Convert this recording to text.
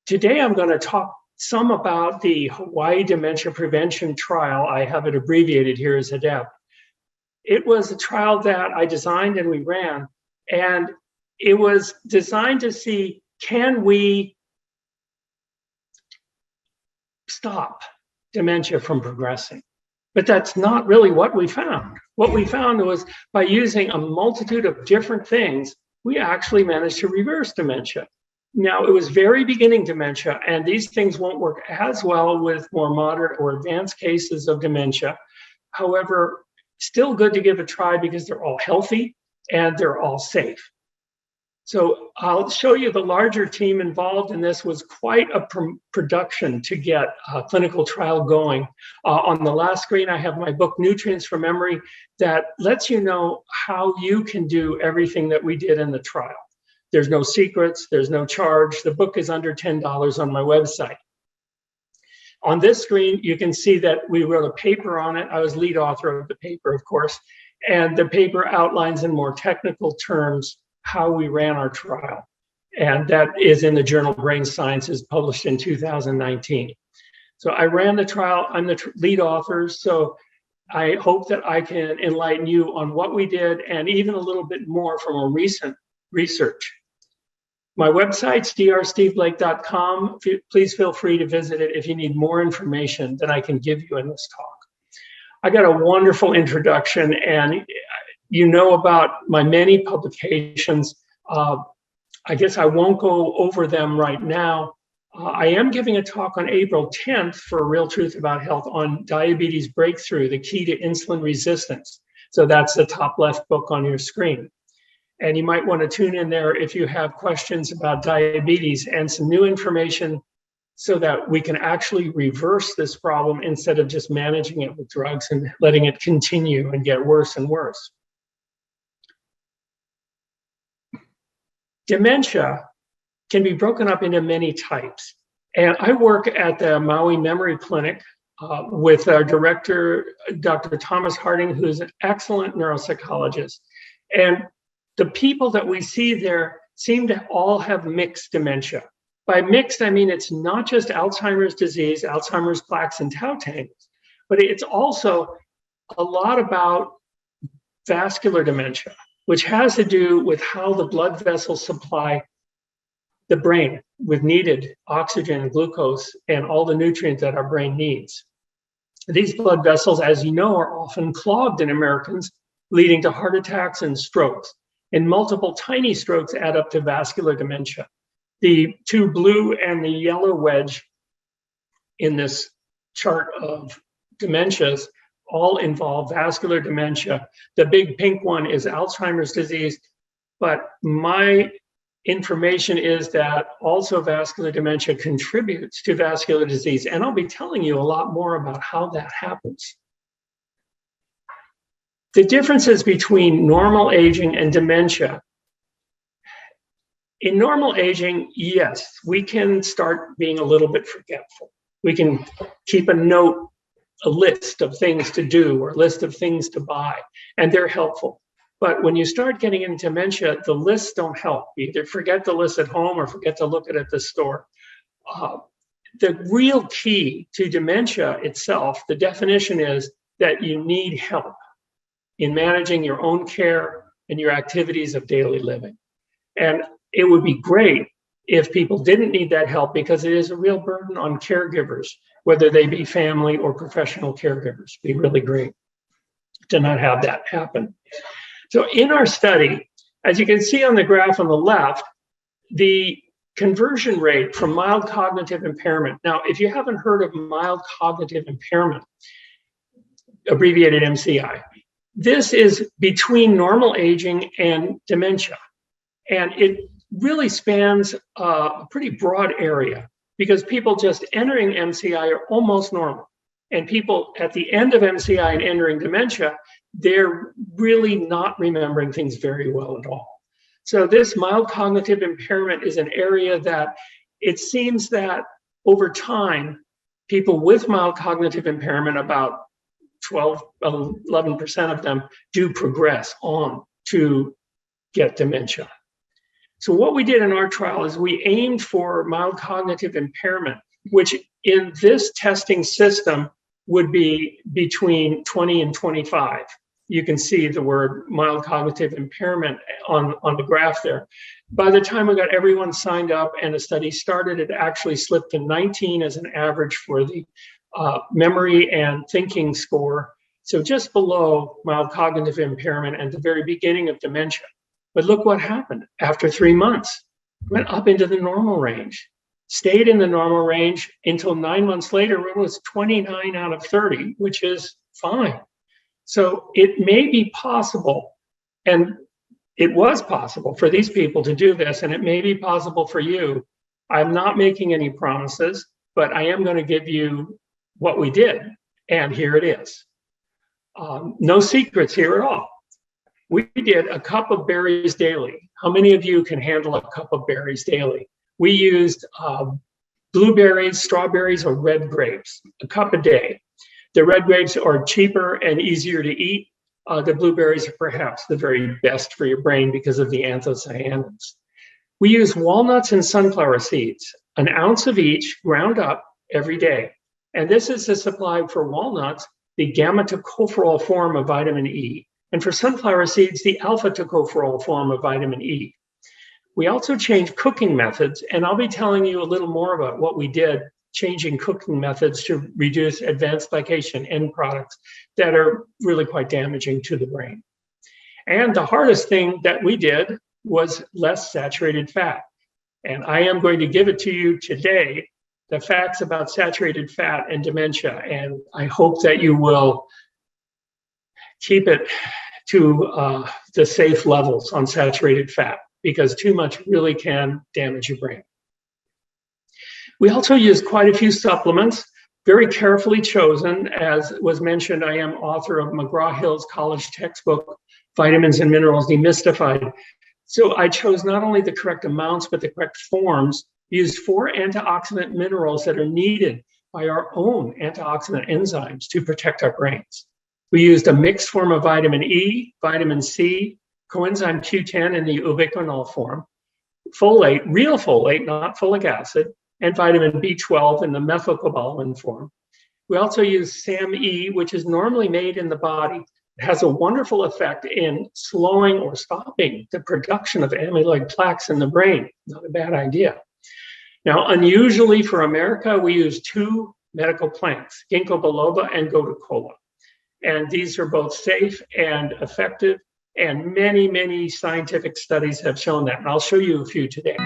Today I'm going to talk some about the Hawaii Dementia Prevention Trial. I have it abbreviated here as HADEP. It was a trial that I designed and we ran, and it was designed to see, can we stop dementia from progressing? But that's not really what we found. What we found was by using a multitude of different things, we actually managed to reverse dementia. Now, it was very beginning dementia, and these things won't work as well with more moderate or advanced cases of dementia. However, still good to give a try because they're all healthy and they're all safe. So I'll show you the larger team involved in this. Was quite a production to get a clinical trial going. On the last screen, I have my book, Nutrients for Memory, that lets you know how you can do everything that we did in the trial. There's no secrets, there's no charge. The book is under $10 on my website. On this screen, you can see that we wrote a paper on it. I was lead author of the paper, of course, and the paper outlines in more technical terms how we ran our trial. And that is in the journal Brain Sciences, published in 2019. So I ran the trial, I'm the lead author, so I hope that I can enlighten you on what we did and even a little bit more from a recent research. My website's drsteveblake.com. Please feel free to visit it if you need more information than I can give you in this talk. I got a wonderful introduction, and you know about my many publications. I guess I won't go over them right now. I am giving a talk on April 10th for Real Truth About Health on Diabetes Breakthrough, the Key to Insulin Resistance. So that's the top left book on your screen. And you might want to tune in there if you have questions about diabetes and some new information so that we can actually reverse this problem instead of just managing it with drugs and letting it continue and get worse and worse. Dementia can be broken up into many types. And I work at the Maui Memory Clinic with our director, Dr. Thomas Harding, who's an excellent neuropsychologist. And the people that we see there seem to all have mixed dementia. By mixed, I mean it's not just Alzheimer's disease, Alzheimer's plaques and tau tangles, but it's also a lot about vascular dementia, which has to do with how the blood vessels supply the brain with needed oxygen and glucose and all the nutrients that our brain needs. These blood vessels, as you know, are often clogged in Americans, leading to heart attacks and strokes. And multiple tiny strokes add up to vascular dementia. The two blue and the yellow wedge in this chart of dementias all involve vascular dementia. The big pink one is Alzheimer's disease, but my information is that also vascular dementia contributes to vascular disease, and I'll be telling you a lot more about how that happens. The differences between normal aging and dementia. In normal aging, yes, we can start being a little bit forgetful. We can keep a list of things to do or a list of things to buy, and they're helpful. But when you start getting into dementia, the lists don't help. You either forget the list at home or forget to look at the store. The real key to dementia itself, the definition is that you need help in managing your own care and your activities of daily living. And it would be great if people didn't need that help, because it is a real burden on caregivers, whether they be family or professional caregivers. It'd be really great to not have that happen. So in our study, as you can see on the graph on the left, the conversion rate from mild cognitive impairment. Now, if you haven't heard of mild cognitive impairment, abbreviated MCI, this is between normal aging and dementia. And it really spans a pretty broad area because people just entering MCI are almost normal. And people at the end of MCI and entering dementia, they're really not remembering things very well at all. So this mild cognitive impairment is an area that it seems that over time, people with mild cognitive impairment, about 11% of them do progress on to get dementia. So what we did in our trial is we aimed for mild cognitive impairment, which in this testing system would be between 20 and 25. You can see the word mild cognitive impairment on the graph there. By the time we got everyone signed up and the study started, it actually slipped to 19 as an average for the memory and thinking score. So just below mild cognitive impairment and the very beginning of dementia. But look what happened. After 3 months, went up into the normal range, stayed in the normal range until 9 months later, it was 29 out of 30, which is fine. So it may be possible, and it was possible for these people to do this, and it may be possible for you. I'm not making any promises, but I am going to give you what we did, and here it is. No secrets here at all. We did a cup of berries daily. How many of you can handle a cup of berries daily? We used blueberries, strawberries, or red grapes, a cup a day. The red grapes are cheaper and easier to eat. The blueberries are perhaps the very best for your brain because of the anthocyanins. We use walnuts and sunflower seeds, an ounce of each, ground up every day. And this is the supply for walnuts, the gamma tocopherol form of vitamin E, and for sunflower seeds, the alpha tocopherol form of vitamin E. We also changed cooking methods, and I'll be telling you a little more about what we did, changing cooking methods to reduce advanced glycation end products that are really quite damaging to the brain. And the hardest thing that we did was less saturated fat. And I am going to give it to you today, the facts about saturated fat and dementia. And I hope that you will keep it to the safe levels on saturated fat, because too much really can damage your brain. We also use quite a few supplements, very carefully chosen. As was mentioned, I am author of McGraw-Hill's college textbook, Vitamins and Minerals Demystified. So I chose not only the correct amounts, but the correct forms, used 4 antioxidant minerals that are needed by our own antioxidant enzymes to protect our brains. We used a mixed form of vitamin E, vitamin C, coenzyme Q10 in the ubiquinol form, folate, real folate, not folic acid, and vitamin B12 in the methylcobalamin form. We also use SAMe, which is normally made in the body. It has a wonderful effect in slowing or stopping the production of amyloid plaques in the brain. Not a bad idea. Now, unusually for America, we use 2 medical plants, ginkgo biloba and gotu kola. And these are both safe and effective, and many, many scientific studies have shown that. And I'll show you a few today.